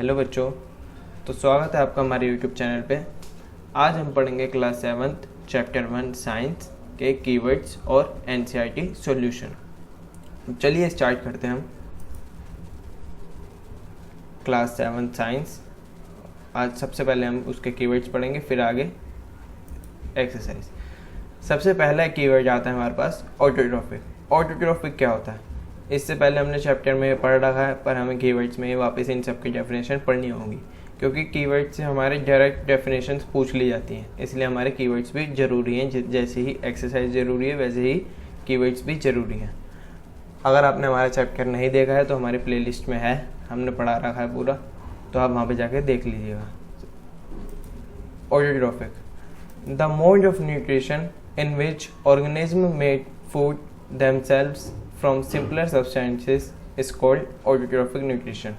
Hello बच्चों, तो स्वागत है आपका हमारे यूट्यूब चैनल पे। आज हम पढ़ेंगे क्लास 7th चैप्टर 1 साइंस के कीवर्ड्स और एनसीईआरटी सॉल्यूशन। चलिए स्टार्ट करते हैं हम। क्लास 7 साइंस, आज सबसे पहले हम उसके कीवर्ड्स पढ़ेंगे, फिर आगे एक्सरसाइज। सबसे पहला कीवर्ड आता है हमारे पास ऑटोट्रॉफिक। ऑटोट्रॉफिक क्या होता है? इससे पहले हमने चैप्टर में पढ़ रखा है, पर हमें कीवर्ड्स में वापस इन सब की डेफिनेशन पढ़नी होगी, क्योंकि कीवर्ड से हमारे डायरेक्ट डेफिनेशंस पूछ ली जाती हैं। इसलिए हमारे कीवर्ड्स भी ज़रूरी हैं। जैसे ही एक्सरसाइज ज़रूरी है, वैसे ही कीवर्ड्स भी ज़रूरी हैं। अगर आपने हमारा चैप्टर नहीं देखा है तो हमारे प्लेलिस्ट में है, हमने पढ़ा रखा है पूरा, तो आप वहाँ पे जाके देख लीजिएगा। Autotrophic, the mode of nutrition in which organisms made food themselves from simpler substances is called autotrophic nutrition.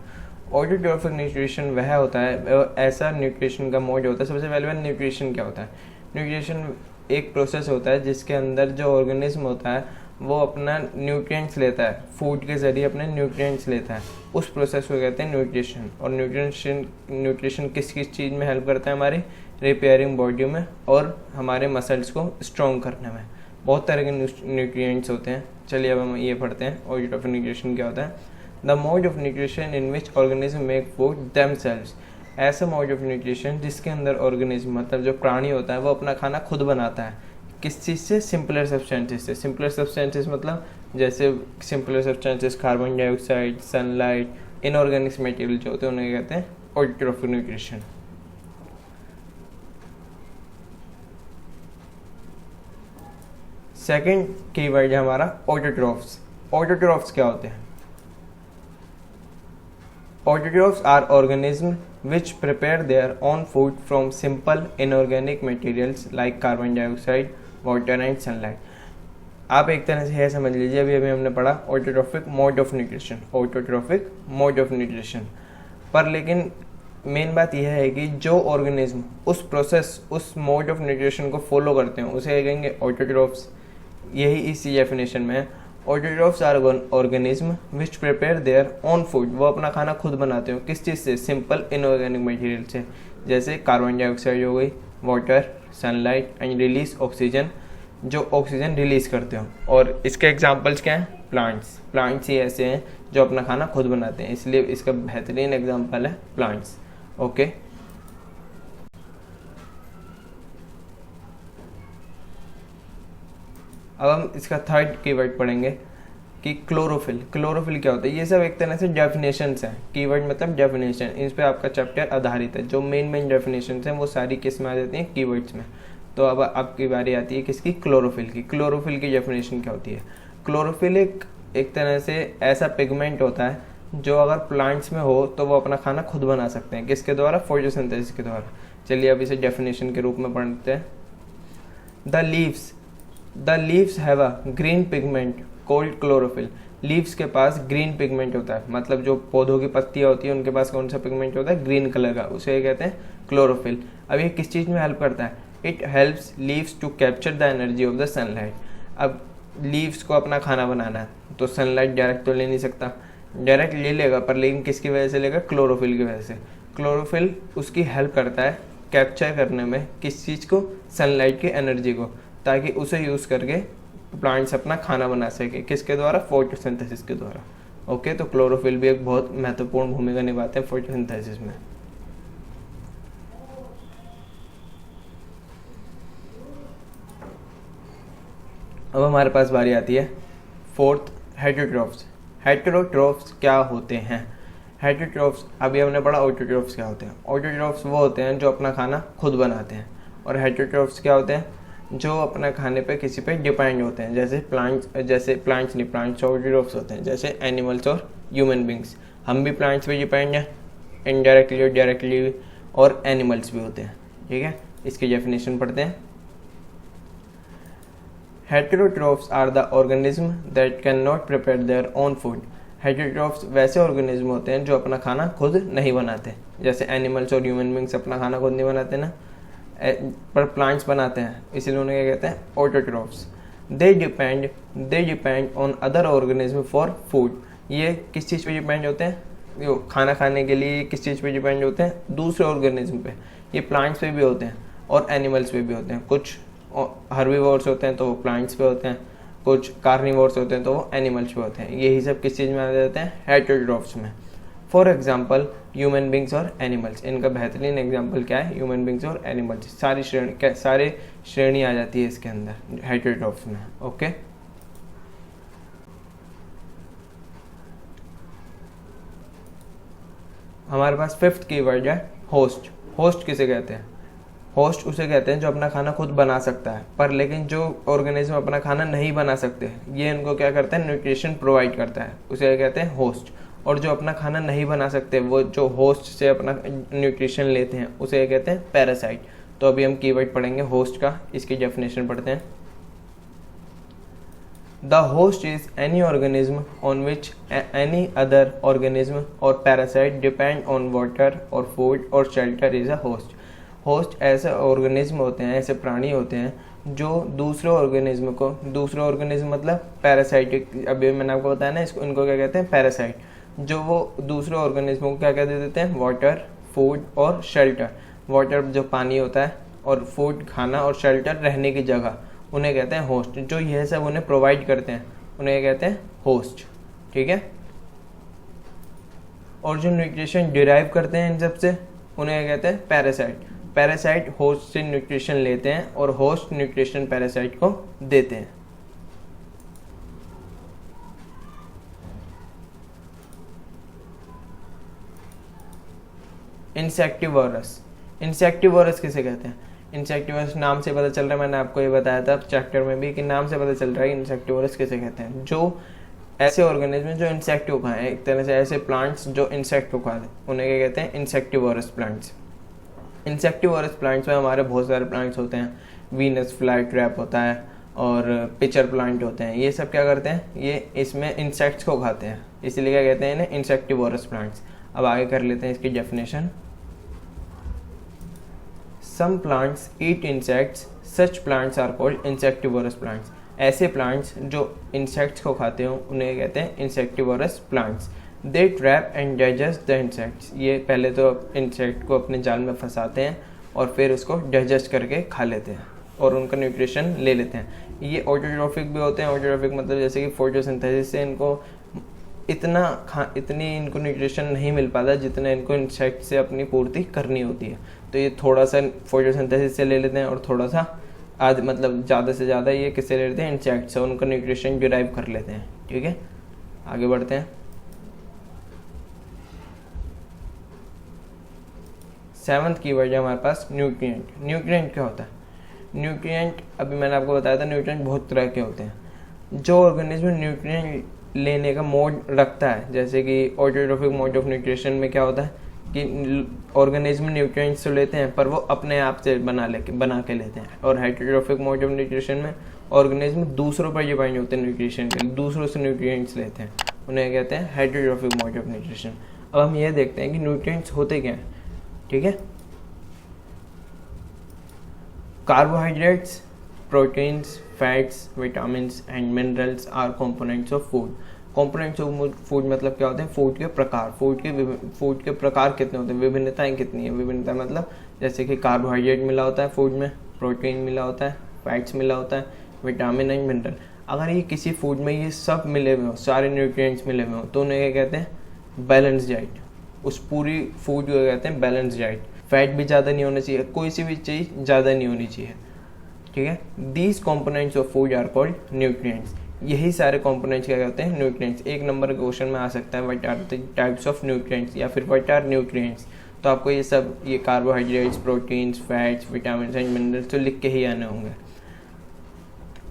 Autotrophic nutrition वह होता है, ऐसा न्यूट्रिशन का मोड होता है। सबसे पहले न्यूट्रिशन क्या होता है? न्यूट्रिशन एक प्रोसेस होता है जिसके अंदर जो ऑर्गेनिज्म होता है वो अपना न्यूट्रिएंट्स लेता है, फूड के ज़रिए अपने न्यूट्रिएंट्स लेता है। उस प्रोसेस को कहते हैं न्यूट्रिशन। और न्यूट्रिशन किस किस चीज़ में हेल्प करता है? हमारी रिपेयरिंग बॉडी में और हमारे मसल्स को स्ट्रॉन्ग करने में। बहुत तरह के न्यूट्रिएंट्स होते हैं। चलिए अब हम ये पढ़ते हैं ऑटोट्रॉफिक न्यूट्रिशन क्या होता है। The mode of nutrition in which organism make food themselves. ऐसा मोड ऑफ न्यूट्रिशन जिसके अंदर ऑर्गेनिज्म, मतलब जो प्राणी होता है, वो अपना खाना खुद बनाता है। किस चीज़ से? सिंपलर सब्सटेंसेस से। सिंपलर सब्सटेंसेस मतलब जैसे simpler substances carbon dioxide, sunlight, inorganic material जो होते हैं उन्हें कहते हैं ऑटोट्रॉफिक न्यूट्रिशन। सेकेंड कीवर्ड है हमारा ऑटोट्रॉफ्स। ऑटोट्रॉफ्स क्या होते हैं? Autotrophs are organism which prepare their own food from simple inorganic materials like carbon dioxide, water and sunlight. आप एक तरह से यह समझ लीजिए, अभी हमने पढ़ा autotrophic mode of nutrition, autotrophic mode of nutrition. पर लेकिन मेन बात यह है कि जो ऑर्गेनिज्म उस प्रोसेस, उस मोड ऑफ न्यूट्रिशन को फॉलो करते हैं उसे कहेंगे ऑटोट्रॉफ्स। यही इसी डेफिनेशन में है। Autotrophs are organism which prepare their own food. वो अपना खाना खुद बनाते हो। किस चीज़ से? सिंपल इनऑर्गेनिक मटेरियल से, जैसे कार्बन डाइऑक्साइड हो गई, water, sunlight and release oxygen, जो ऑक्सीजन रिलीज करते हो। और इसके एग्जांपल्स क्या हैं? प्लांट्स। प्लांट्स ही ऐसे हैं जो अपना खाना खुद बनाते हैं, इसलिए इसका बेहतरीन एग्जाम्पल है प्लांट्स। ओके, अब हम इसका थर्ड कीवर्ड पढ़ेंगे कि क्लोरोफिल। क्लोरोफिल क्या होता है? ये सब एक तरह से डेफिनेशंस हैं। कीवर्ड मतलब डेफिनेशन, इस पे आपका चैप्टर आधारित है। जो मेन डेफिनेशंस हैं वो सारी किस में आ जाती हैं? कीवर्ड्स में। तो अब आपकी बारी आती है किसकी? क्लोरोफिल की। क्लोरोफिल की डेफिनेशन क्या होती है? क्लोरोफिल एक तरह से ऐसा पिगमेंट होता है जो अगर प्लांट्स में हो तो वो अपना खाना खुद बना सकते हैं। किसके द्वारा? फोटोसिंथेसिस के द्वारा। चलिए अब इसे डेफिनेशन के रूप में पढ़ते हैं। The leaves have a green pigment cold chlorophyll. Leaves के पास ग्रीन पिगमेंट होता है, मतलब जो पौधों की पत्तियां होती है उनके पास कौन सा पिगमेंट होता है? ग्रीन कलर का। उसे कहते हैं क्लोरोफिल। अब ये किस चीज़ में हेल्प करता है? It helps leaves to capture the energy of the sunlight. अब लीव्स को अपना खाना बनाना है तो सनलाइट डायरेक्ट तो ले नहीं सकता, डायरेक्ट ले लेगा, पर लेकिन किसकी वजह से लेगा? क्लोरोफिल की वजह से। क्लोरोफिल उसकी हेल्प करता है कैप्चर करने में, किस चीज़ को? सनलाइट की एनर्जी को, ताकि उसे यूज़ करके प्लांट्स अपना खाना बना सके। किसके द्वारा? फोटोसिंथेसिस के द्वारा। ओके, तो क्लोरोफिल भी एक बहुत महत्वपूर्ण भूमिका निभाते हैं फोटोसिंथेसिस में। अब हमारे पास बारी आती है फोर्थ, हेटेरोट्रॉफ्स। हेटेरोट्रॉफ्स क्या होते हैं? हेटेरोट्रॉफ्स, अभी हमने पढ़ा ऑटोट्रॉफ्स क्या होते हैं। ऑटोट्रॉफ्स वो होते हैं जो अपना खाना खुद बनाते हैं, और हेटेरोट्रॉफ्स क्या होते हैं? जो अपना खाने पे किसी पे डिपेंड होते हैं। जैसे प्लांट्स ऑटोट्रॉफ्स होते हैं, जैसे एनिमल्स और ह्यूमन बींग्स। हम भी प्लांट्स पे डिपेंड हैं, इनडायरेक्टली और डायरेक्टली, और एनिमल्स भी होते हैं। ठीक है, इसकी डेफिनेशन पढ़ते हैं। Heterotrophs are the organism that can not prepare their own food. Heterotrophs वैसे ऑर्गेनिज्म होते हैं जो अपना खाना खुद नहीं बनाते, जैसे एनिमल्स और ह्यूमन बींग्स अपना खाना खुद नहीं बनाते ना, पर प्लांट्स बनाते हैं, इसीलिए उन्हें क्या कहते हैं? Autotrophs. They depend on other organism for food. ये किस चीज़ पे डिपेंड होते हैं? जो खाना खाने के लिए किस चीज़ पे डिपेंड होते हैं, दूसरे ऑर्गेनिज्म पे। ये प्लांट्स पे भी होते हैं और एनिमल्स पे भी होते हैं। कुछ हर्बीवोर्स होते हैं तो वो प्लांट्स पे होते हैं, कुछ कार्निवोर्स होते हैं तो वो एनिमल्स पे होते हैं। यही सब किस चीज़ में आ जाते हैं, हेटेरोट्रॉफ्स में। फॉर एग्जाम्पल ह्यूमन बींग्स और एनिमल्स, इनका बेहतरीन एग्जाम्पल क्या है, ह्यूमन बींग्स और एनिमल्स। सारी श्रेणी आ जाती है इसके अंदर हेटेरोट्रॉफ्स में। ओके, हमारे पास फिफ्थ कीवर्ड है होस्ट। होस्ट किसे कहते हैं? होस्ट उसे कहते हैं जो अपना खाना खुद बना सकता है, पर लेकिन जो ऑर्गेनिज्म अपना खाना नहीं बना सकते, ये इनको क्या करता है, न्यूट्रिशन प्रोवाइड करता है, उसे कहते हैं होस्ट। और जो अपना खाना नहीं बना सकते, वो जो होस्ट से अपना न्यूट्रिशन लेते हैं, उसे कहते हैं पैरासाइट। तो अभी हम कीवर्ड पढ़ेंगे होस्ट का, इसकी डेफिनेशन पढ़ते हैं। The host is any organism on which any other organism or parasite depend on water or food or shelter is a host. Host ऐसे ऑर्गेनिज्म होते हैं, ऐसे प्राणी होते हैं जो दूसरे ऑर्गेनिज्म को, दूसरे ऑर्गेनिज्म मतलब पैरासाइटिक, अभी मैंने आपको बताया ना, इसको इनको क्या कहते हैं, पैरासाइट। जो वो दूसरे ऑर्गेनिज्मों को क्या कह देते हैं, वाटर, फूड और शेल्टर। वाटर जो पानी होता है, और फूड खाना, और शेल्टर रहने की जगह, उन्हें कहते हैं होस्ट। जो यह सब उन्हें प्रोवाइड करते हैं उन्हें कहते हैं होस्ट। ठीक है, और जो न्यूट्रिशन डिराइव करते हैं इन सब से, उन्हें कहते हैं पैरासाइट। पैरासाइट होस्ट से न्यूट्रिशन लेते हैं और होस्ट न्यूट्रिशन पैरासाइट को देते हैं। इंसेक्टिवोरस। इंसेक्टिवोरस किसे कहते हैं? इंसेक्टिवोरस नाम से पता चल रहा है, मैंने आपको ये बताया था चैप्टर में भी कि नाम से पता चल रहा है इंसेक्टिवोरस किसे कहते हैं। जो ऐसे ऑर्गेनिज्म जो इंसेक्ट को खाएं, एक तरह से ऐसे प्लांट्स जो इंसेक्ट को खाते हैं, उन्हें क्या कहते हैं, इंसेक्टिवोरस प्लांट्स। इंसेक्टिवोरस प्लांट्स में हमारे बहुत सारे प्लांट्स होते हैं, वीनस फ्लाई ट्रैप होता है और पिचर प्लांट होते हैं। ये सब क्या करते हैं, ये इसमें इंसेक्ट्स को खाते हैं, इसलिए क्या कहते हैं इन्हें इंसेक्टिवोरस प्लांट्स। अब आगे कर लेते हैं इसकी definition. Some plants eat insects, such plants are called insectivorous plants. ऐसे प्लांट्स जो इंसेक्ट्स को खाते हो उन्हें कहते हैं insectivorous plants. They trap and digest the insects. ये पहले तो इंसेक्ट को अपने जाल में फंसाते हैं और फिर उसको डाइजेस्ट करके खा लेते हैं और उनका न्यूट्रिशन ले लेते हैं। ये ऑटोट्रॉफिक भी होते हैं। ऑटोट्रॉफिक मतलब जैसे कि फोटोसिंथेसिस से इनको इतनी इनको न्यूट्रिशन नहीं मिल पाता जितना इनको इंसेक्ट से अपनी पूर्ति करनी होती है। तो ये थोड़ा सा फोटोसिंथेसिस से ले लेते हैं और थोड़ा सा मतलब ज़्यादा से ज़्यादा ये किससे ले लेते हैं, इंसेक्ट से, उनका न्यूट्रिशन डिराइव कर लेते हैं। ठीक है, आगे बढ़ते हैं। 7th कीवर्ड है हमारे पास न्यूट्रिएंट। न्यूट्रिएंट क्या होता है? न्यूट्रिएंट अभी मैंने आपको बताया था, न्यूट्रिएंट बहुत तरह के होते हैं। जो ऑर्गेनिज्म न्यूट्रिएंट लेने का मोड रखता है, जैसे कि ऑटोट्रॉफिक मोड ऑफ न्यूट्रिशन में क्या होता है कि ऑर्गेनिज्म न्यूट्रिएंट्स तो लेते हैं पर वो अपने आप से बना के लेते हैं। और हेटेरोट्रॉफिक मोड ऑफ न्यूट्रिशन में ऑर्गेनिज्म दूसरों पर डिपेंड होते हैं न्यूट्रिशन के लिए, दूसरों से न्यूट्रिएंट्स लेते हैं, उन्हें कहते हैं हेटेरोट्रॉफिक मोड ऑफ न्यूट्रिशन। अब हम ये देखते हैं कि न्यूट्रिएंट्स होते क्या हैं। ठीक है, carbohydrates, proteins, fats, vitamins and minerals are components of food. Components of food मतलब क्या होते हैं, फूड के प्रकार। फूड के प्रकार कितने होते हैं, विभिन्नताएं कितनी है। विभिन्नता मतलब जैसे कि कार्बोहाइड्रेट मिला होता है फूड में, प्रोटीन मिला होता है, फैट्स मिला होता है, विटामिन एंड मिनरल। अगर ये किसी फूड में ये सब मिले हुए हो, सारे न्यूट्रिएंट्स मिले हुए हो, तो उन्हें क्या कहते हैं, बैलेंस डाइट। उस पूरी फूड को कहते हैं बैलेंस डाइट। फैट भी ज़्यादा नहीं होना चाहिए, कोई सी भी चीज़ ज़्यादा नहीं होनी चाहिए। ठीक है, these components of food are called nutrients. यही सारे कंपोनेंट्स क्या कहते हैं, न्यूट्रिएंट्स। एक नंबर के क्वेश्चन में आ सकता है what are the types of nutrients या फिर व्हाट आर न्यूट्रिएंट्स। तो आपको ये सब, ये carbohydrates, proteins, fats, vitamin and minerals तो लिख के ही आने होंगे।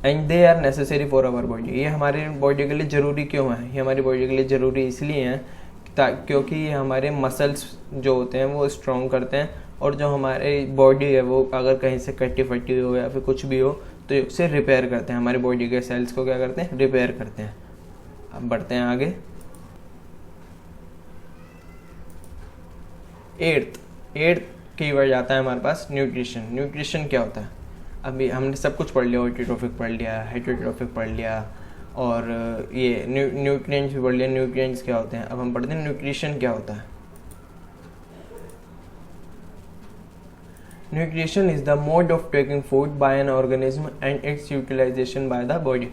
And they are necessary for our body. ये हमारी बॉडी के लिए ज़रूरी क्यों है? ये हमारी बॉडी के लिए ज़रूरी इसलिए है क्योंकि ये हमारे मसल्स जो होते हैं वो स्ट्रॉन्ग करते हैं, और जो हमारी बॉडी है वो अगर कहीं से कटी फटी हो या फिर कुछ भी हो तो उसे रिपेयर करते हैं। हमारी बॉडी के सेल्स को क्या करते हैं, रिपेयर करते हैं। अब बढ़ते हैं आगे। 8th कीवर्ड आता है हमारे पास न्यूट्रिशन। न्यूट्रिशन क्या होता है? अभी हमने सब कुछ पढ़ लिया, ऑटोट्रॉफिक पढ़ लिया, हेटेरोट्रॉफिक पढ़ लिया, और ये न्यूट्रिएंट्स भी पढ़ लिया, न्यूट्रिएंट्स क्या होते हैं। अब हम पढ़ते हैं न्यूट्रिशन क्या होता है। Nutrition is the mode of taking food by an organism and its utilisation by the body.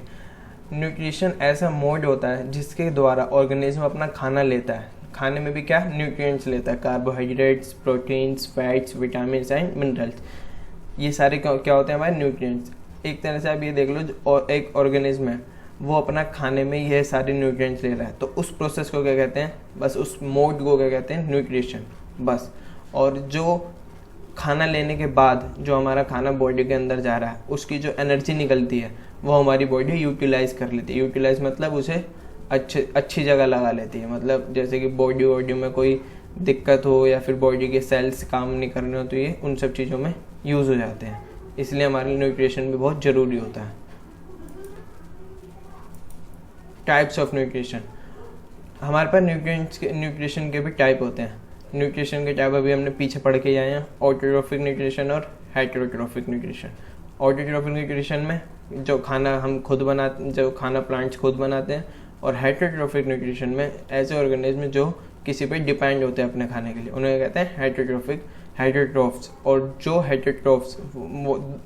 Nutrition ऐसा मोड होता है जिसके द्वारा ऑर्गेनिज्म अपना खाना लेता है। खाने में भी क्या न्यूट्रिएंट्स लेता है, carbohydrates, proteins, fats, vitamin and minerals. ये सारे क्या होते हैं हमारे न्यूट्रिएंट्स। एक तरह से आप ये देख लो, और एक ऑर्गेनिज्म है वो अपना खाने में यह सारे न्यूट्रिएंट्स ले रहा है, तो उस प्रोसेस को क्या कहते हैं, बस उस मोड को क्या कहते हैं, न्यूट्रिशन, बस। और जो खाना लेने के बाद जो हमारा खाना बॉडी के अंदर जा रहा है, उसकी जो एनर्जी निकलती है वो हमारी बॉडी यूटिलाइज कर लेती है। यूटिलाइज मतलब उसे अच्छी जगह लगा लेती है। मतलब जैसे कि बॉडी में कोई दिक्कत हो या फिर बॉडी के सेल्स काम नहीं कर रहे हो, तो ये उन सब चीज़ों में यूज़ हो जाते हैं। इसलिए हमारे लिए न्यूट्रिशन भी बहुत ज़रूरी होता है। टाइप्स ऑफ न्यूट्रिशन, हमारे पास न्यूट्रिशन के भी टाइप होते हैं। न्यूट्रिशन के टाइप अभी हमने पीछे पढ़ के आए हैं, ऑटोट्रोफिक न्यूट्रिशन और हेटेरोट्रोफिक न्यूट्रिशन। ऑटोट्रोफिक न्यूट्रिशन में जो खाना हम खुद बनाते, जो खाना प्लांट्स खुद बनाते हैं, और हेटेरोट्रोफिक न्यूट्रिशन में ऐसे ऑर्गेनिज्म जो किसी पे डिपेंड होते हैं अपने खाने के लिए, उन्हें कहते हैं हेटेरोट्रोफ्स। और जो हेटेरोट्रोफ्स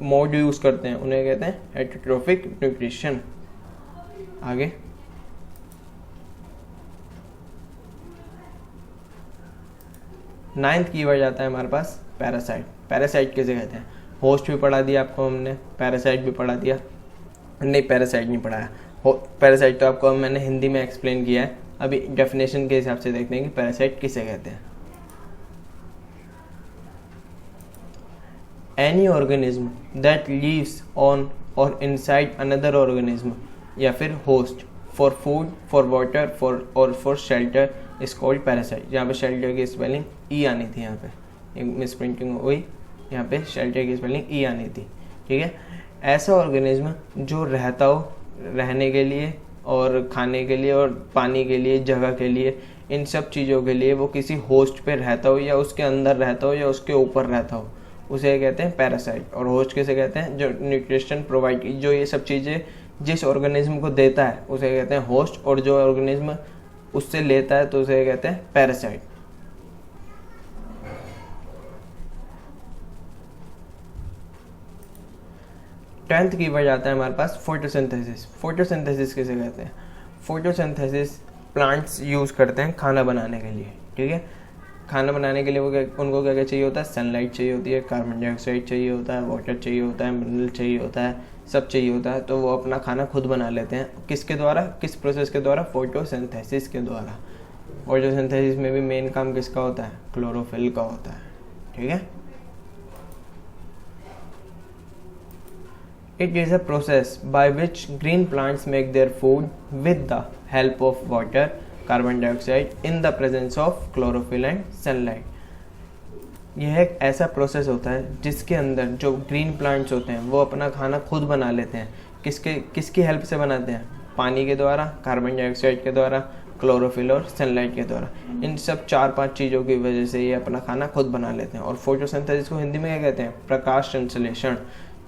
मोड यूज़ करते हैं उन्हें कहते हैं हेटेरोट्रोफिक न्यूट्रिशन। आगे नाइन्थ कीवर्ड आता है हमारे पास पैरासाइट। पैरासाइट किसे कहते हैं, होस्ट भी पढ़ा दिया आपको हमने, पैरासाइट भी पढ़ा दिया, नहीं पैरासाइट नहीं पढ़ाया। पैरासाइट तो आपको मैंने हिंदी में एक्सप्लेन किया है। अभी डेफिनेशन के हिसाब से देखते हैं कि पैरासाइट किसे कहते हैं। Any organism that leaves on और इनसाइड अनदर ऑर्गेनिज्म या फिर host for food, for water, for shelter is called parasite. यहाँ पे शेल्टर की स्पेलिंग ई आनी थी, यहाँ पे एक मिस प्रिंटिंग हुई, यहाँ पे शेल्टर की स्पेलिंग ई आनी थी, ठीक है। ऐसा ऑर्गेनिज्म जो रहता हो, रहने के लिए और खाने के लिए और पानी के लिए, जगह के लिए, इन सब चीज़ों के लिए वो किसी होस्ट पे रहता हो या उसके अंदर रहता हो या उसके ऊपर रहता हो, उसे कहते हैं पैरासाइट। और होस्ट किसे कहते हैं, जो न्यूट्रिशन प्रोवाइड, जो ये सब चीज़ें जिस ऑर्गेनिज्म को देता है उसे कहते हैं होस्ट, और जो ऑर्गेनिज्म उससे लेता है तो उसे कहते हैं पैरासाइट। टेंथ की वर्ड आता है हमारे पास फोटोसिंथेसिस। फोटोसिंथेसिस किसे कहते हैं, फोटोसिंथेसिस प्लांट्स यूज़ करते हैं खाना बनाने के लिए, ठीक है। खाना बनाने के लिए उनको क्या क्या चाहिए होता है, सनलाइट चाहिए होती है, कार्बन डाइऑक्साइड चाहिए होता है, वाटर चाहिए होता है, मिनरल चाहिए होता है, सब चाहिए होता है। तो वो अपना खाना खुद बना लेते हैं, किसके द्वारा, किस प्रोसेस के द्वारा, फोटोसिंथेसिस के द्वारा। फोटोसिंथेसिस में भी मेन काम किसका होता है, क्लोरोफिल का होता है, ठीक है। It is a process by which green plants make their food with the help of water, carbon dioxide in the presence of chlorophyll and sunlight। यह एक ऐसा प्रोसेस होता है जिसके अंदर जो ग्रीन प्लांट्स होते हैं वो अपना खाना खुद बना लेते हैं। किसकी हेल्प से बनाते हैं, पानी के द्वारा, कार्बन डाइऑक्साइड के द्वारा, क्लोरोफिल और सनलाइट के द्वारा। इन सब 4-5 चीज़ों की वजह से ये अपना खाना खुद बना लेते हैं। और फोटोसिंथेसिस को हिंदी में क्या कहते हैं, प्रकाश संश्लेषण।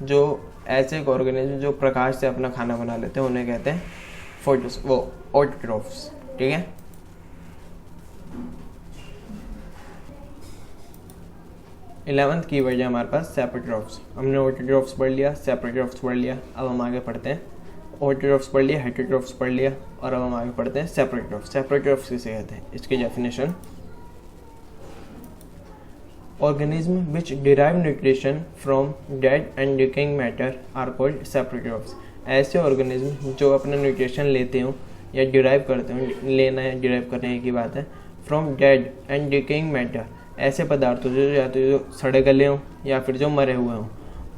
जो ऐसे ऑर्गेनिज्म जो प्रकाश से अपना खाना बना लेते हैं उन्हें कहते हैं ऑटोट्रोफ्स, ठीक है। इलेवंथ की वर्ड है हमारे पास सेप्रोट्रोफ्स। हमने ऑटोट्रोफ्स पढ़ लिया, सेप्रोट्रोफ्स पढ़ लिया, अब हम आगे पढ़ते हैं। ऑटोट्रोफ्स पढ़ लिया, हेटेरोट्रोफ्स पढ़ लिया, और अब हम आगे पढ़ते हैं सेप्रोट्रोफ्स। सेप्रोट्रोफ्स किसे कहते हैं, इसकी definition, organism which derive nutrition from dead and decaying matter are called saprotrophs। ऐसे ऑर्गेनिज्म जो अपना न्यूट्रिशन लेते हो या डिराइव करते हो, लेना या डिराइव करने की बात है, from dead and decaying matter, ऐसे पदार्थों जो या तो जो सड़े गले हों या फिर जो मरे हुए हों,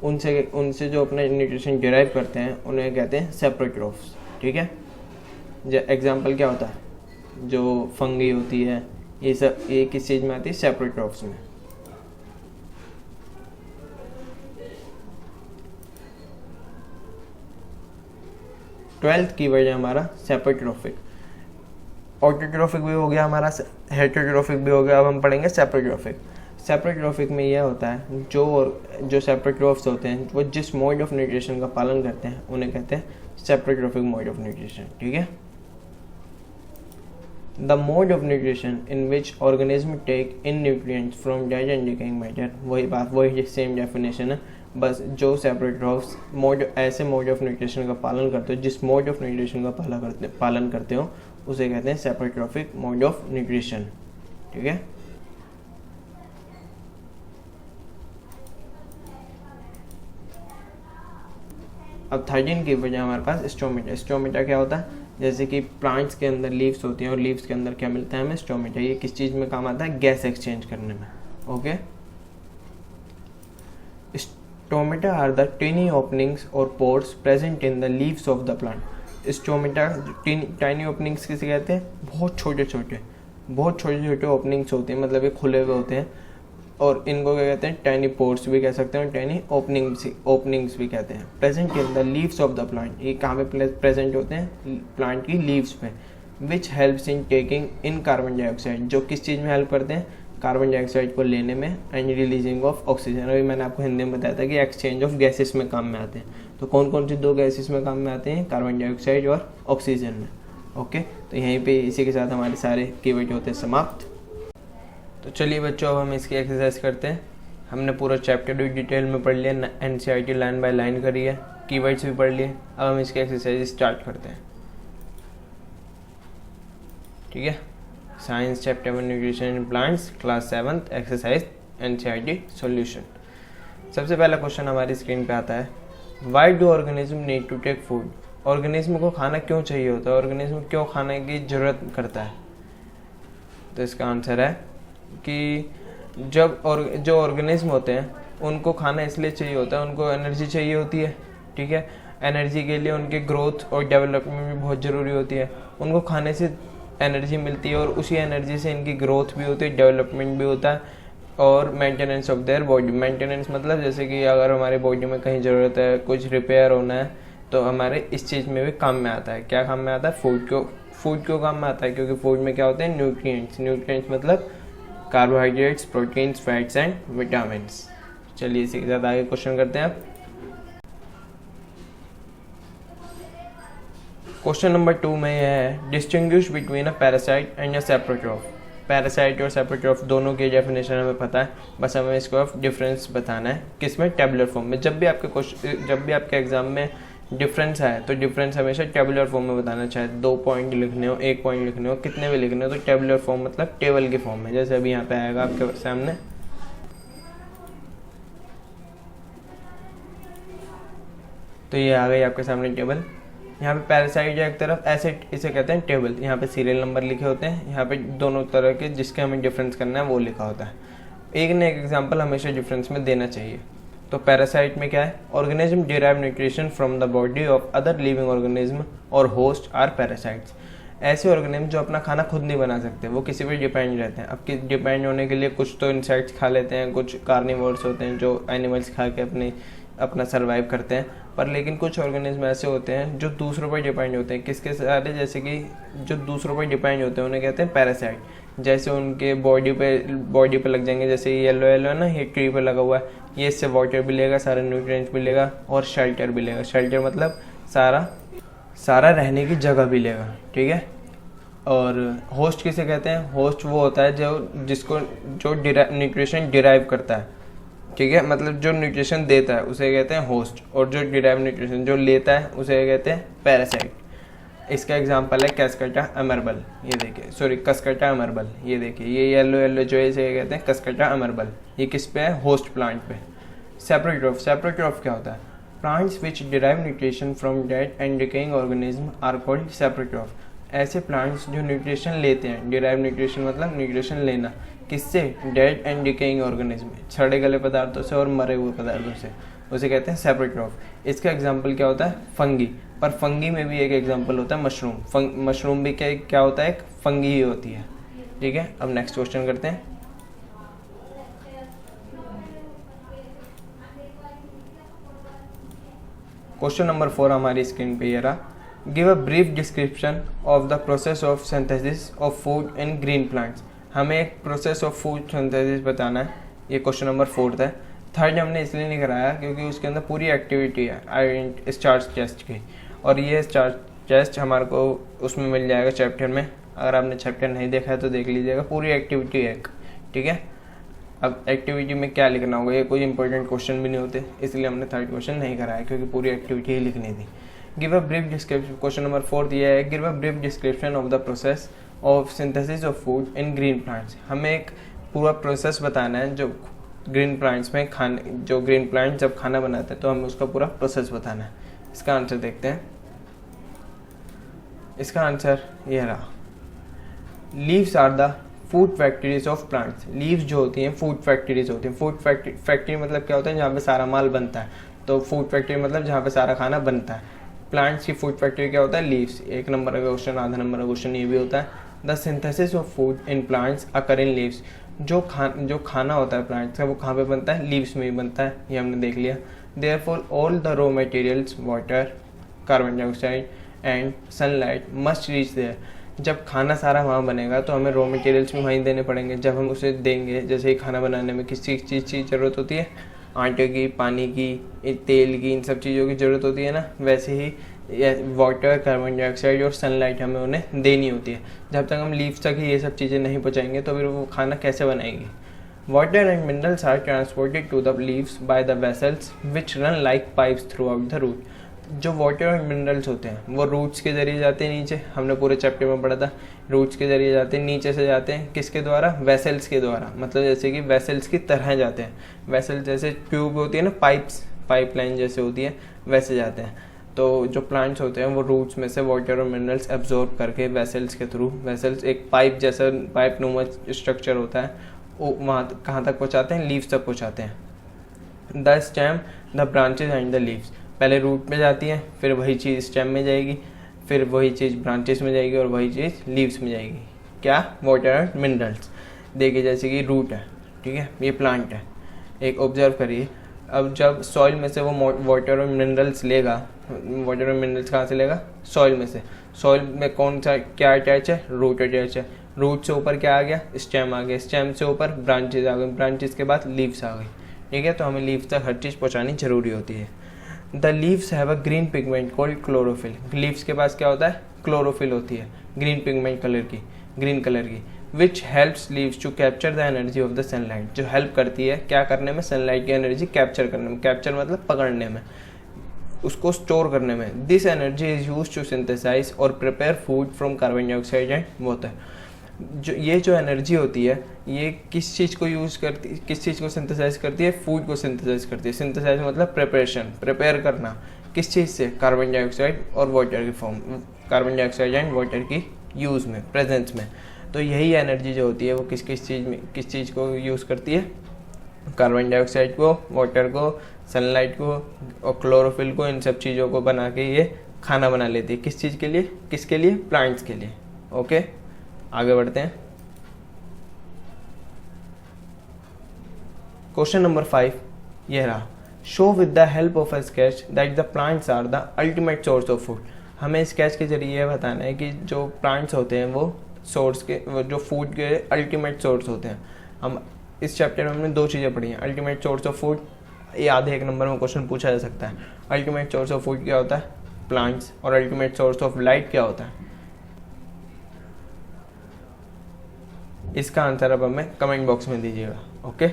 उनसे जो अपना न्यूट्रिशन डिराइव करते हैं उन्हें कहते हैं सेप्रोट्रोफ्स, ठीक है। एग्जाम्पल क्या होता है, जो फंगी होती है, ये सब ये किस चीज़ में आती है, सेप्रोट्रोफ्स में। ट्वेल्थ कीवर्ड है हमारा सेप्रोट्रोफिक। ऑटोट्रोफिक भी हो गया हमारा, हेटेरोट्रोफिक भी हो गया, अब हम पढ़ेंगे सेप्रोट्रोफिक। सेप्रोट्रॉफिक में यह होता है जो सेप्रोट्रॉफ्स होते हैं वो जिस मोड ऑफ न्यूट्रिशन का पालन करते हैं उन्हें कहते हैं सेप्रोट्रॉफिक मोड ऑफ न्यूट्रिशन। ठीक है, the mode of nutrition in which organism take in nutrients from dead and decaying matter, वही सेम डेफिनेशन है, बस जो सेप्रोट्रॉफ्स ऐसे मोड ऑफ न्यूट्रिशन का पालन करते हो, जिस मोड ऑफ न्यूट्रिशन का पालन करते हो उसे कहते हैं सेप्रोट्रॉफिक मोड ऑफ न्यूट्रिशन। ठीक है, अब 13 की वजह हमारे पास स्टोमेटा। स्टोमेटा क्या होता है, जैसे कि प्लांट्स के अंदर लीव्स होती हैं और लीव्स के अंदर क्या मिलता है हमें, स्टोमेटा। ये किस चीज़ में काम आता है, गैस एक्सचेंज करने में। Okay, stomata are the tiny openings और pores present in the leaves of the plant. Stomata tiny openings किसे कहते हैं, बहुत छोटे छोटे ओपनिंग्स होते हैं, मतलब ये खुले हुए होते हैं, और इनको क्या कहते हैं, टाइनी पोर्स भी कह सकते हैं और टाइनी ओपनिंग्स भी कहते हैं। Present in the leaves of the plant, ये कहाँ पे प्रेजेंट होते हैं, प्लांट की लीव्स पे। Which helps in taking in carbon dioxide, जो किस चीज़ में हेल्प करते हैं, कार्बन डाइऑक्साइड को लेने में, एंड रिलीजिंग ऑफ ऑक्सीजन। अभी मैंने आपको हिंदी में बताया था कि एक्सचेंज ऑफ गैसेस में काम में आते हैं। तो कौन कौन सी दो गैसेस में काम में आते हैं, कार्बन डाइऑक्साइड और ऑक्सीजन में। ओके, तो यहीं पे इसी के साथ हमारे सारे कीवर्ड होते हैं समाप्त। तो चलिए बच्चों, अब हम इसकी एक्सरसाइज करते हैं। हमने पूरा चैप्टर भी डिटेल में पढ़ लिया, एनसीईआरटी लाइन बाय लाइन करी है, कीवर्ड्स भी पढ़ लिए। अब हम इसकी एक्सरसाइज स्टार्ट करते हैं। ठीक है, science chapter 1 nutrition in plants, class 7th, exercise NCERT solution. सबसे पहला क्वेश्चन हमारी स्क्रीन पे आता है, why do organism need to take food. Organism को खाना क्यों चाहिए होता है, ऑर्गेनिज्म क्यों खाने की जरूरत करता है। तो इसका आंसर है कि जो ऑर्गेनिज्म होते हैं उनको खाना इसलिए चाहिए होता है, उनको एनर्जी चाहिए होती है। ठीक है, एनर्जी के लिए उनके ग्रोथ और डेवलपमेंट भी बहुत ज़रूरी होती है। उनको खाने से एनर्जी मिलती है और उसी एनर्जी से इनकी ग्रोथ भी होती है, डेवलपमेंट भी होता है और maintenance of their body. Maintenance मतलब जैसे कि अगर हमारे बॉडी में कहीं ज़रूरत है, कुछ रिपेयर होना है, तो हमारे इस चीज़ में भी काम में आता है। क्या काम में आता है, फूड क्यों काम में आता है, क्योंकि फूड में क्या होते हैं, न्यूट्रिएंट्स मतलब carbohydrates, proteins, fats and vitamins. चलिए इसी के साथ आगे क्वेश्चन करते हैं। क्वेश्चन नंबर 2 में यह है, distinguish between a parasite and a saprotroph. Parasite और सेप्रोट्रॉफ दोनों की डेफिनेशन हमें पता है, बस हमें इसको डिफरेंस बताना है। किसमें, टेबुलर फॉर्म में। जब भी आपके एग्जाम में डिफरेंस आए तो डिफरेंस हमेशा टेबुलर फॉर्म में बताना, चाहे 2 पॉइंट लिखने हो, 1 पॉइंट लिखने हो, कितने भी लिखने हो, तो टेबुलर फॉर्म मतलब टेबल की फॉर्म में। जैसे अभी यहाँ पे आएगा आपके सामने, तो ये आ गई आपके सामने टेबल। यहाँ पे पैरासाइट एक तरफ ऐसे इसे कहते हैं टेबल, यहाँ पे सीरियल नंबर लिखे होते हैं, यहाँ पे दोनों तरह के जिसके हमें डिफरेंस करना है वो लिखा होता है। एक न एक एग्जाम्पल हमेशा डिफरेंस में देना चाहिए। तो पैरासाइट में क्या है, organism derive nutrition from the body of other living organism और होस्ट आर पैरासाइट्स। ऐसे ऑर्गेनिज्म जो अपना खाना खुद नहीं बना सकते, वो किसी पर डिपेंड रहते हैं। अब डिपेंड होने के लिए कुछ तो इंसेक्ट्स खा लेते हैं, कुछ कार्निवोर्स होते हैं जो एनिमल्स खा के अपना सर्वाइव करते हैं, पर लेकिन कुछ ऑर्गेनिज्म ऐसे होते हैं जो दूसरों पर डिपेंड होते हैं। किसके सारे, जैसे कि जो दूसरों पर डिपेंड होते हैं उन्हें कहते हैं पैरासाइट। जैसे उनके बॉडी पे लग जाएंगे, जैसे येलो है ना, ये ट्री पे लगा हुआ है, ये इससे वाटर भी लेगा, सारे न्यूट्रिएंट्स भी लेगा और शेल्टर भी लेगा। शेल्टर मतलब सारा रहने की जगह भी लेगा। ठीक है, और होस्ट किसे कहते हैं, होस्ट वो होता है जो न्यूट्रिशन डिराइव करता है। ठीक है, मतलब जो न्यूट्रिशन देता है उसे कहते हैं होस्ट, और जो डिराइव न्यूट्रिशन जो लेता है उसे कहते हैं पैरासाइट। इसका एग्जांपल है कैस्कटा अमरबल, ये देखिए, सॉरी कसकटा अमरबल, ये देखिए, ये येलो जो है इसे कहते हैं कसकटा अमरबल। ये किस पे है, होस्ट प्लांट पे। सेप्रोट्रॉफ क्या होता है, plants which derive nutrition from dead and decaying organism are called saprotroph. ऐसे प्लांट्स जो न्यूट्रिशन लेते हैं, डिराइव न्यूट्रिशन मतलब न्यूट्रिशन लेना, किससे, डेड एंड डिकेइंग ऑर्गेनिज्म, सड़े गले पदार्थों से और मरे हुए पदार्थों से, उसे कहते हैं सेप्रोट्रॉफ। इसका एग्जाम्पल क्या होता है, फंगी। पर फंगी में भी एक एग्जाम्पल होता है मशरूम। मशरूम भी क्या होता है, एक फंगी ही होती है। ठीक है, अब नेक्स्ट क्वेश्चन करते हैं। क्वेश्चन नंबर 4 हमारी स्क्रीन पे ये रहा, give a brief description of the process of synthesis of food in green plants. हमें एक प्रोसेस ऑफ फूड सिंथेसिस बताना है ये क्वेश्चन नंबर 4 है। थर्ड हमने इसलिए नहीं कराया क्योंकि उसके अंदर पूरी एक्टिविटी है स्टार्च टेस्ट की, और ये स्टार्च टेस्ट हमारे को उसमें मिल जाएगा चैप्टर में। अगर आपने चैप्टर नहीं देखा है तो देख लीजिएगा, पूरी एक्टिविटी है, ठीक है। अब एक्टिविटी में क्या लिखना होगा, ये कोई इंपॉर्टेंट क्वेश्चन भी नहीं होते, इसलिए हमने थर्ड क्वेश्चन नहीं कराया क्योंकि पूरी एक्टिविटी ही लिखनी थी। Give a brief description, question number 4 ये है, give a brief description of the process of synthesis of food in green plants. हमें एक पूरा प्रोसेस बताना है जो ग्रीन प्लांट्स में जो ग्रीन प्लांट जब खाना बनाते हैं तो हमें उसका पूरा प्रोसेस बताना है। इसका आंसर देखते हैं। इसका आंसर ये रहा, leaves are the food factories of plants. Leaves जो होती हैं फूड फैक्ट्रीज होती हैं। फूड फैक्ट्री मतलब क्या होता है, जहाँ पे सारा माल बनता है। तो फूड फैक्ट्री मतलब जहाँ पे सारा खाना बनता है। प्लांट्स की फूड फैक्ट्री क्या होता है, लीव्स। 1 नंबर का क्वेश्चन, आधा नंबर का क्वेश्चन ये भी होता है। The synthesis of food in plants occur in leaves. जो खाना होता है प्लांट्स का वो कहाँ पे बनता है, लीव्स में ही बनता है, ये हमने देख लिया। Therefore all the raw materials water, carbon dioxide and sunlight must reach there. जब खाना सारा वहाँ बनेगा तो हमें रॉ मटेरियल्स भी वहीं देने पड़ेंगे। जब हम उसे देंगे, जैसे ही खाना बनाने में किसी चीज़ की ज़रूरत होती है, आटे की, पानी की, तेल की, इन सब चीज़ों की ज़रूरत होती है ना, वैसे ही वाटर, कार्बन डाइऑक्साइड और सनलाइट हमें उन्हें देनी होती है। जब तक हम लीव्स तक ही ये सब चीज़ें नहीं पहुँचाएंगे तो फिर वो खाना कैसे बनाएंगे। Water and minerals are transported to the leaves by the vessels which run like pipes throughout the root. जो वाटर और मिनरल्स होते हैं वो रूट्स के जरिए जाते हैं नीचे, हमने पूरे चैप्टर में पढ़ा था। रूट्स के जरिए जाते हैं, नीचे से जाते हैं किसके द्वारा, वेसल्स के द्वारा। मतलब जैसे कि वेसल्स की तरह जाते हैं। वेसल जैसे ट्यूब होती है ना, पाइपलाइन जैसे होती है, वैसे जाते हैं। तो जो प्लांट्स होते हैं वो रूट्स में से वाटर और मिनरल्स एब्जॉर्ब करके वेसल्स के थ्रू, वेसल्स एक पाइप जैसा पाइप नुमा स्ट्रक्चर होता है, वो वहाँ कहाँ तक पहुँचाते हैं, लीव्स तक पहुँचाते हैं। The stem, the branches and the leaves. पहले रूट में जाती है, फिर वही चीज़ स्टेम में जाएगी, फिर वही चीज़ ब्रांचेस में जाएगी और वही चीज़ लीव्स में जाएगी। क्या, वाटर एंड मिनरल्स। देखिए जैसे कि रूट है, ठीक है, ये प्लांट है, एक ऑब्जर्व करिए। अब जब सॉइल में से वो वाटर और मिनरल्स लेगा, वाटर और मिनरल्स कहाँ से लेगा, सॉइल में से। सॉइल में कौन सा क्या अटैच है, रूट अटैच है। रूट से ऊपर क्या आ गया, स्टेम आ गया। स्टेम से ऊपर ब्रांचेज आ गई, ब्रांचेज के बाद लीव्स आ गई, ठीक है। तो हमें लीव्स तक हर चीज़ पहुँचानी जरूरी होती है। The leaves have a green pigment called chlorophyll. Leaves के पास क्या होता है, क्लोरोफिल होती है, ग्रीन पिगमेंट कलर की, ग्रीन कलर की। Which helps leaves to capture the energy of the sunlight. जो हेल्प करती है क्या करने में, सनलाइट की एनर्जी कैप्चर करने में। कैप्चर मतलब पकड़ने में, उसको स्टोर करने में। This energy is use to synthesise और prepare food from carbon dioxide and water. जो एनर्जी होती है ये किस चीज़ को यूज़ करती, किस चीज़ को सिंथेसाइज करती है, फूड को सिंथेसाइज करती है। सिंथेसाइज मतलब प्रिपरेशन, प्रिपेयर करना। किस चीज़ से, कार्बन डाइऑक्साइड और वाटर की form, carbon dioxide and water की यूज़ में, प्रेजेंस में। तो यही एनर्जी जो होती है वो किस चीज़ में, किस चीज़ को यूज़ करती है, कार्बन डाइऑक्साइड को, वाटर को, सनलाइट को और क्लोरोफिल को। इन सब चीज़ों को बना के ये खाना बना लेती है। किस चीज़ के लिए, किसके लिए, प्लांट्स के लिए। ओके, आगे बढ़ते हैं। क्वेश्चन नंबर 5 ये रहा, show with the help of a sketch that the plants are the ultimate source of food. हमें स्केच के जरिए ये बताना है कि जो प्लांट्स होते हैं वो सोर्स के, वो जो फूड के अल्टीमेट सोर्स होते हैं। हम इस चैप्टर में हमने 2 चीज़ें पढ़ी हैं, अल्टीमेट सोर्स ऑफ फूड, ये आधे 1 नंबर में क्वेश्चन पूछा जा सकता है। अल्टीमेट सोर्स ऑफ फूड क्या होता है, प्लांट्स, और अल्टीमेट सोर्स ऑफ लाइट क्या होता है। इसका आंसर अब हमें कमेंट बॉक्स में दीजिएगा। ओके,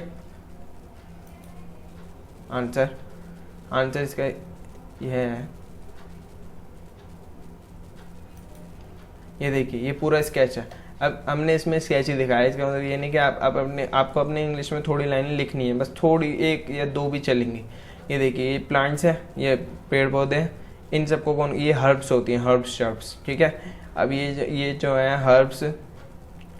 आंसर इसका यह है, ये देखिए ये पूरा स्केच है। अब हमने इसमें स्केच ही दिखाया, इसका मतलब ये नहीं कि आपको अपने इंग्लिश में थोड़ी लाइनें लिखनी है, बस थोड़ी 1 या 2 भी चलेंगी। ये देखिए ये प्लांट्स है, ये पेड़ पौधे हैं, इन सबको कौन, ये हर्ब्स होती हैं, हर्ब्स शर्ब्स, ठीक है। अब ये जो है हर्ब्स,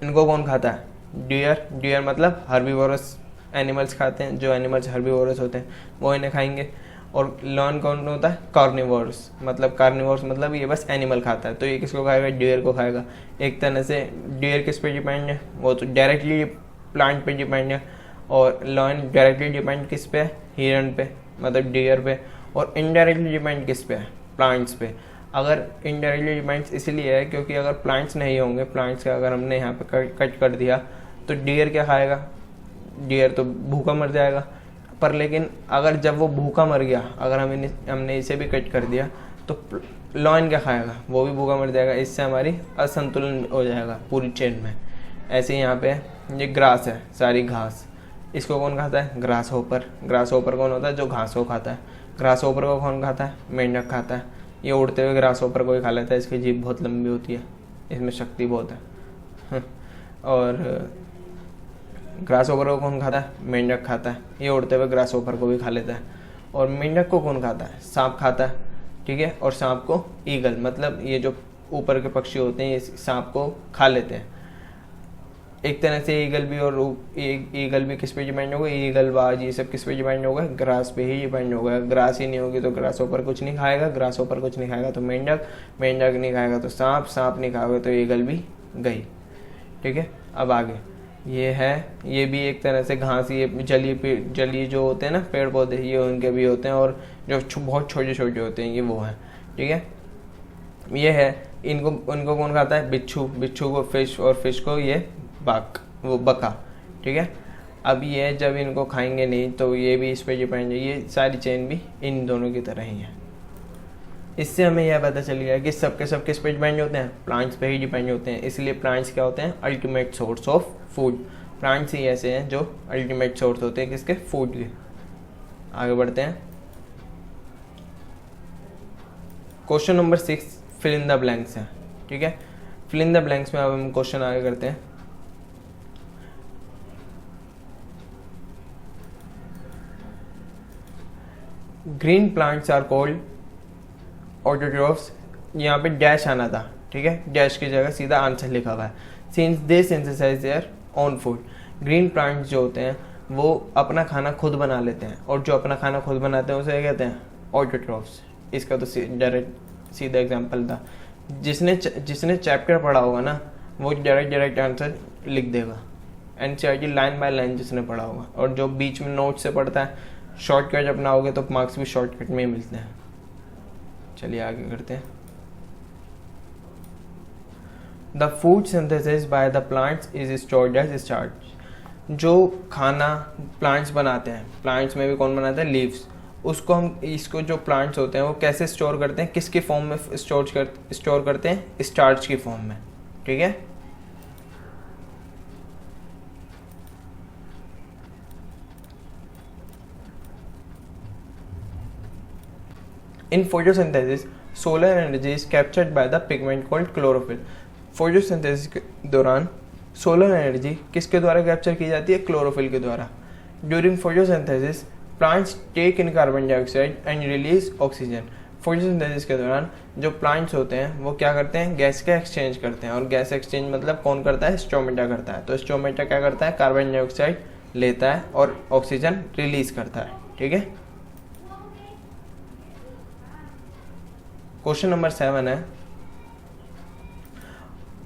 इनको कौन खाता है, डियर मतलब हर्बीवोरस एनिमल्स खाते हैं। जो एनिमल्स हर्बीवोरस होते हैं वो इन्हें खाएंगे। और लॉन कौन होता है, कार्निवोरस मतलब ये बस एनिमल खाता है। तो ये किसको खाएगा, डियर को खाएगा। एक तरह से डियर किस पे डिपेंड है, वो तो डायरेक्टली प्लांट पे डिपेंड है, और लॉन डायरेक्टली डिपेंड किस पे है, हिरन पे मतलब डियर पे, और इनडायरेक्टली डिपेंड किस पे है, प्लांट्स पे। अगर इनडायरेक्टली डिपेंड इसलिए है क्योंकि अगर प्लांट्स नहीं होंगे, प्लांट्स का अगर हमने यहाँ पे कट कर दिया तो डियर क्या खाएगा, डियर तो भूखा मर जाएगा। पर लेकिन अगर जब वो भूखा मर गया, अगर हमने इसे भी कट कर दिया तो लॉयन क्या खाएगा, वो भी भूखा मर जाएगा। इससे हमारी असंतुलन हो जाएगा पूरी चेन में। ऐसे ही यहाँ पे ये ग्रास है, सारी घास, इसको कौन खाता है, ग्रास होपर। ग्रास होपर कौन होता है, जो घास को खाता है। ग्रास होपर को कौन खाता है, मेंढक खाता है। ये उड़ते हुए ग्रास होपर को ही खा लेता है, इसकी जीभ बहुत लंबी होती है, इसमें शक्ति बहुत है। और ग्रास होपर को कौन खाता है, मेंढक खाता है। ये उड़ते हुए ग्रास होपर को भी खा लेता है। और मेंढक को कौन खाता है, सांप खाता है, ठीक है। और सांप को ईगल, मतलब ये जो ऊपर के पक्षी होते हैं ये सांप को खा लेते हैं। एक तरह से ईगल भी, और ईगल भी किस पे डिपेंड होगा, ईगल बाज ये सब किस पे डिपेंड होगा, ग्रास पे ही डिपेंड होगा। ग्रास ही नहीं होगी तो ग्रास ऊपर कुछ नहीं खाएगा, ग्रास ऊपर कुछ नहीं खाएगा तो मेंढक, मेंढक नहीं खाएगा तो सांप, सांप नहीं खाएगा तो ईगल भी गई, ठीक है। अब आगे ये है, ये भी एक तरह से घास, ये जलीय जो होते हैं ना पेड़ पौधे, ये उनके भी होते हैं। और जो बहुत छोटे छोटे होते हैं ये वो हैं, ठीक है। ये है, उनको कौन खाता है, बिच्छू। बिच्छू को फिश, और फिश को ये वो बका, ठीक है। अब ये जब इनको खाएंगे नहीं तो ये भी इस पर डिपेंड है। ये सारी चेन भी इन दोनों की तरह ही है। इससे हमें यह पता चल गया कि सब किस पे डिपेंड होते हैं, प्लांट्स पे ही डिपेंड होते हैं। इसलिए प्लांट्स क्या होते हैं, ultimate source of food. Plants ही ऐसे हैं जो अल्टीमेट सोर्स होते हैं किसके, फूड के। आगे बढ़ते हैं। Question number 6 fill in the blanks है, ठीक है। फिल इन द ब्लैंक्स में अब हम क्वेश्चन आगे करते हैं। Green plants are called autotrophs. यहाँ पे डैश आना था, ठीक है, डैश की जगह सीधा आंसर लिखा हुआ है। Since they synthesise their own food. Green plants जो होते हैं वो अपना खाना खुद बना लेते हैं, और जो अपना खाना खुद बनाते हैं उसे कहते हैं ऑटोट्रॉफ्स। इसका तो सीधा एग्जांपल था। जिसने चैप्टर पढ़ा होगा ना वो डायरेक्ट आंसर लिख देगा, एनसीईआरटी लाइन बाय लाइन जिसने पढ़ा होगा। और जो बीच में नोट से पढ़ता है, शॉर्टकट अपनाओगे तो मार्क्स भी शॉर्टकट में ही मिलते हैं। चलिए आगे करते हैं। The food synthesis by the plants is stored as starch. जो खाना प्लांट्स बनाते हैं, प्लांट्स में भी कौन बनाता है, लीव्स। इसको जो प्लांट्स होते हैं वो कैसे स्टोर करते हैं, किसकी फॉर्म में स्टोर करते हैं, स्टार्च की फॉर्म में, ठीक है। In photosynthesis, solar energy is captured by the pigment called chlorophyll. Photosynthesis के दौरान सोलर एनर्जी किसके द्वारा कैप्चर की जाती है, क्लोरोफिल के द्वारा। During photosynthesis plants take in carbon dioxide and release oxygen. Photosynthesis के दौरान जो प्लांट्स होते हैं वो क्या करते हैं, गैस का एक्सचेंज करते हैं। और गैस एक्सचेंज मतलब कौन करता है, स्टोमेटा करता है। तो स्टोमेटा क्या करता है, कार्बन डाइऑक्साइड लेता है और ऑक्सीजन रिलीज करता है, ठीक है। क्वेश्चन नंबर 7 है,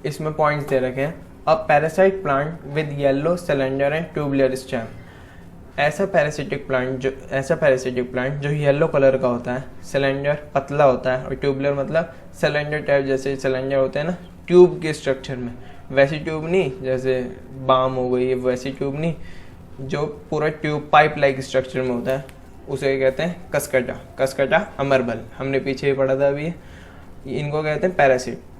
इसमें पॉइंट्स दे रखे हैं। A parasite plant with yellow cylinder and tubular stem. ऐसा पैरासिटिक प्लांट जो येलो कलर का होता है, सिलेंडर पतला होता है, और ट्यूबुलर मतलब सिलेंडर टाइप, जैसे सिलेंडर होते हैं ना ट्यूब के स्ट्रक्चर में, वैसी ट्यूब नहीं, जैसे बाम हो गई वैसी ट्यूब नहीं, जो पूरा ट्यूब पाइप लाइक स्ट्रक्चर में होता है उसे कहते हैं कसकटा अमरबल। हमने पीछे ही पढ़ा था अभी। इनको कहते हैं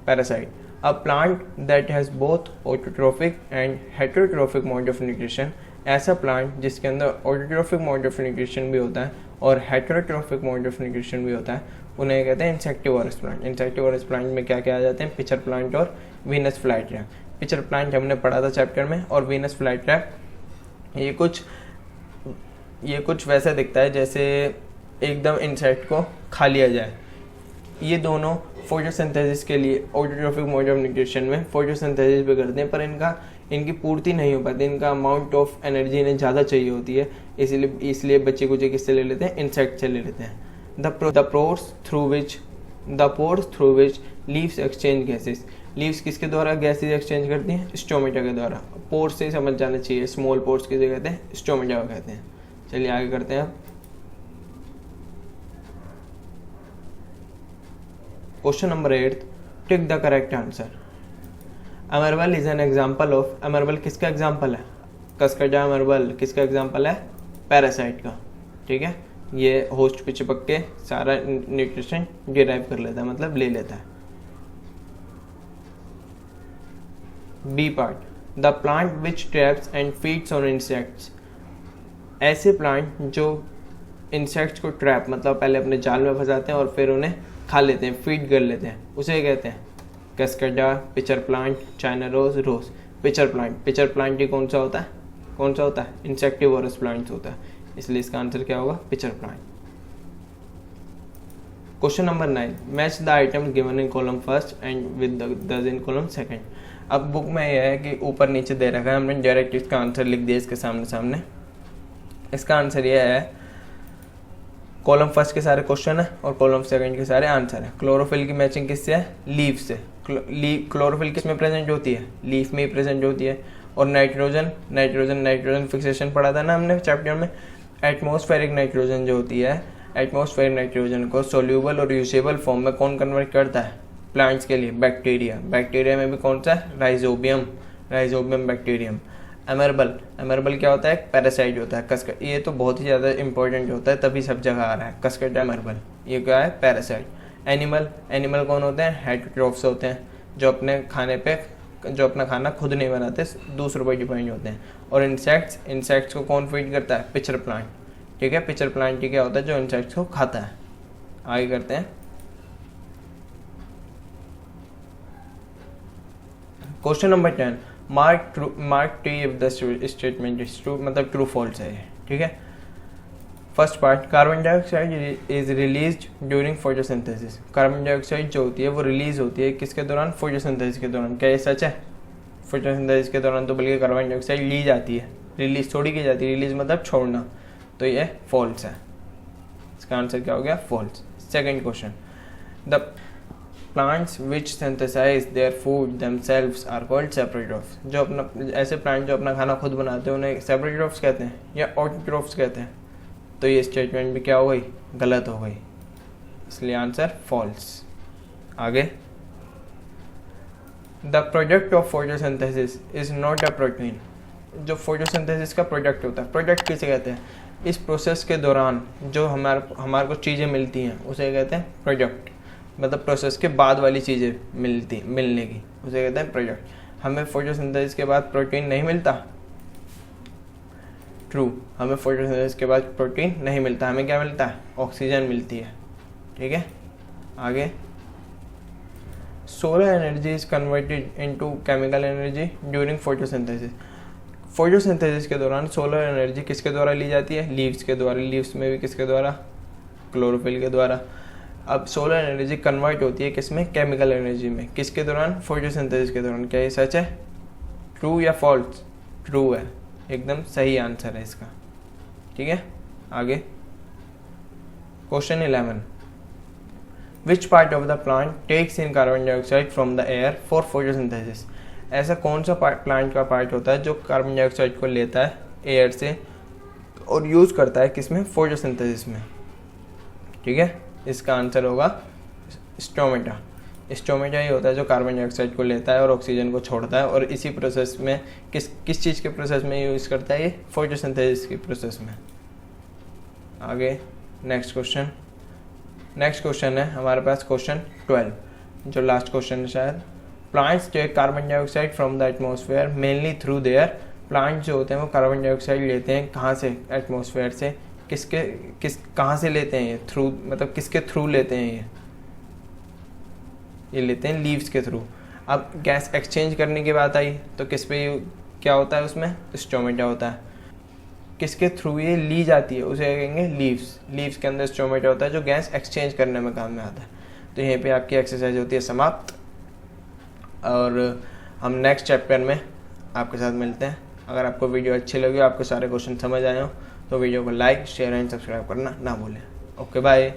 parasite. A plant that has both autotrophic and heterotrophic mode of nutrition. ऐसा प्लांट जिसके अंदर ऑटोट्रोफिक मोड ऑफ न्यूट्रिशन भी होता है और हेटेरोट्रोफिक मोड ऑफ न्यूट्रिशन भी होता है, उन्हें कहते हैं इंसेक्टिवोरस प्लांट। इंसेक्टिवोरस प्लांट में क्या क्या आ जाते हैं, पिचर प्लांट और वीनस फ्लाईट्रैप। पिचर प्लांट हमने पढ़ा था चैप्टर में, और वीनस फ्लाईट्रैप ये कुछ वैसा दिखता है जैसे एकदम इंसेक्ट को खा लिया जाए। ये दोनों फोटोसिंथेसिस के लिए ऑटोट्रोफिक मोड ऑफ न्यूट्रिशन में फोटोसिंथेसिस भी करते हैं, पर इनकी पूर्ति नहीं हो पाती। इनका अमाउंट ऑफ एनर्जी इन्हें ज़्यादा चाहिए होती है, इसलिए बच्चे कुछ किससे ले लेते हैं, इंसेक्ट से ले लेते हैं। The pores through which leaves exchange gases. Leaves किसके द्वारा गैसेज एक्सचेंज करती हैं, स्टोमेटा के द्वारा। पोर्स से समझ जाना चाहिए, स्मॉल पोर्स किसे कहते हैं, स्टोमेटा को कहते हैं। चलिए आगे करते हैं। Question number 8, tick the correct answer. अमरबल इज एन एग्जाम्पल ऑफ, अमरबल किसका एग्जाम्पल है, कस्कजा अमरबल किसका एग्जाम्पल है? पैरासाइट का। ठीक है, ये होस्ट पे चिपक के सारा न्यूट्रिशन डिराइव कर लेता है, मतलब ले लेता है। B part, the plant which traps and feeds on insects. ऐसे प्लांट जो इंसेक्ट्स को ट्रैप मतलब पहले अपने जाल में फंसाते हैं और फिर उन्हें खा लेते हैं, फीड कर लेते हैं, उसे कहते हैं कैस्केडा, पिचर प्लांट, चाइना रोज, रोज। पिचर प्लांट ही कौन सा होता है? इंसेक्टिवोरस प्लांट्स होता है, इसलिए इसका आंसर क्या होगा? Pitcher plant. Question number 9, match the item given in column first and with the in column second. अब बुक में यह है कि ऊपर नीचे दे रखा है, हमने डायरेक्ट इसका आंसर लिख दिया इसके सामने। इसका आंसर यह है, कॉलम फर्स्ट के सारे क्वेश्चन है और कॉलम सेकंड के सारे आंसर है। क्लोरोफिल की मैचिंग किससे है? लीफ से। क्लोरोफिल किस में प्रेजेंट होती है? लीफ में ही प्रेजेंट होती है। और नाइट्रोजन फिक्सेशन पढ़ा था ना हमने चैप्टर में। एटमॉस्फेरिक नाइट्रोजन जो होती है, एटमॉस्फेरिक नाइट्रोजन को सोल्यूबल और यूजेबल फॉर्म में कौन कन्वर्ट करता है? प्लांट्स के लिए बैक्टीरिया में भी कौन सा है? Rhizobium bacterium. अमरबल क्या होता है? एक पैरासाइट होता है। ये तो बहुत ही ज़्यादा इंपॉर्टेंट होता है, तभी सब जगह आ रहा है। कस्केडा अमरबल ये क्या है? पैरासाइट। एनिमल कौन होते हैं? हेटेरोट्रॉफ्स होते हैं, जो अपना खाना खुद नहीं बनाते, दूसरों पर डिपेंड होते हैं। और इंसेक्ट्स को कौन फीड करता है? Pitcher plant. ठीक है, पिचर प्लांट ही क्या होता है? जो इंसेक्ट्स को खाता है। आगे करते हैं। Question number 10, mark T if the statement is true, मतलब ट्रू फॉल्स है ये। ठीक है, first part, carbon dioxide is released during photosynthesis. Carbon dioxide जो होती है वो रिलीज होती है किसके दौरान? फोटोसिंथेसिस के दौरान। क्या ये सच है? फोटोसिंथेसिस के दौरान तो बल्कि कार्बन डाइऑक्साइड ली जाती है, रिलीज थोड़ी की जाती है। रिलीज मतलब छोड़ना, तो ये फॉल्स है। इसका आंसर क्या हो गया? False. Second question, the plants which synthesise their food themselves are called saprotrophs. जो अपना ऐसे प्लांट जो अपना खाना खुद बनाते हैं उन्हें सेपरेटोफ्स कहते हैं या ऑटोट्रोफ्स कहते हैं। तो ये स्टेटमेंट भी क्या हो गई? गलत हो गई, इसलिए आंसर फॉल्स। आगे, the product of photosynthesis is not a protein. जो फोटोसिंथेसिस का प्रोडक्ट होता है, प्रोडक्ट किसे कहते हैं? इस प्रोसेस के दौरान जो हमारे को चीज़ें मिलती हैं उसे कहते हैं प्रोडक्ट। मतलब प्रोसेस के बाद वाली चीज़ें मिलने की, उसे कहते हैं प्रोडक्ट। हमें फोटोसिंथेसिस के बाद प्रोटीन नहीं मिलता, ट्रू। हमें फोटोसिंथेसिस के बाद प्रोटीन नहीं मिलता, हमें क्या मिलता है? ऑक्सीजन मिलती है। ठीक है, आगे, solar energy is converted into chemical energy during photosynthesis. Photosynthesis के दौरान सोलर एनर्जी किसके द्वारा ली जाती है? लीव्स के द्वारा। लीव्स में भी किसके द्वारा? क्लोरोफिल के द्वारा। अब सोलर एनर्जी कन्वर्ट होती है किसमें? केमिकल एनर्जी में। किसके दौरान? फोटोसिंथेसिस के दौरान। क्या ये सच है? ट्रू या फॉल्स? ट्रू है, एकदम सही आंसर है इसका। ठीक है, आगे, question 11, which part of the plant takes in carbon dioxide from the air for photosynthesis. ऐसा कौन सा प्लांट का पार्ट होता है जो कार्बन डाइऑक्साइड को लेता है एयर से और यूज़ करता है किसमें? फोटोसिंथेसिस में। ठीक है, इसका आंसर होगा स्टोमेटा। स्टोमेटा ही होता है जो कार्बन डाइऑक्साइड को लेता है और ऑक्सीजन को छोड़ता है, और इसी प्रोसेस में किस चीज़ के प्रोसेस में यूज़ करता है? ये फोटोसिंथेसिस की प्रोसेस में। आगे, नेक्स्ट क्वेश्चन है हमारे पास क्वेश्चन 12, जो लास्ट क्वेश्चन है शायद। Plants take carbon dioxide from the atmosphere mainly through there. Plant जो होते हैं वो कार्बन डाइऑक्साइड लेते हैं कहाँ से? एटमॉस्फेयर से। कहाँ से लेते हैं ये? थ्रू, मतलब किसके थ्रू लेते हैं ये लेते हैं लीव्स के थ्रू। अब गैस एक्सचेंज करने की बात आई तो किस पे क्या होता है? उसमें स्टोमेटा होता है। किसके थ्रू ये ली जाती है उसे कहेंगे लीव्स। लीव्स के अंदर स्टोमेटा होता है जो गैस एक्सचेंज करने में काम में आता है। तो यहीं पे आपकी एक्सरसाइज होती है समाप्त, और हम नेक्स्ट चैप्टर में आपके साथ मिलते हैं। अगर आपको वीडियो अच्छी लगी, आपको सारे क्वेश्चन समझ आए हो, तो वीडियो को लाइक, शेयर एंड सब्सक्राइब करना ना भूलें। Okay, bye.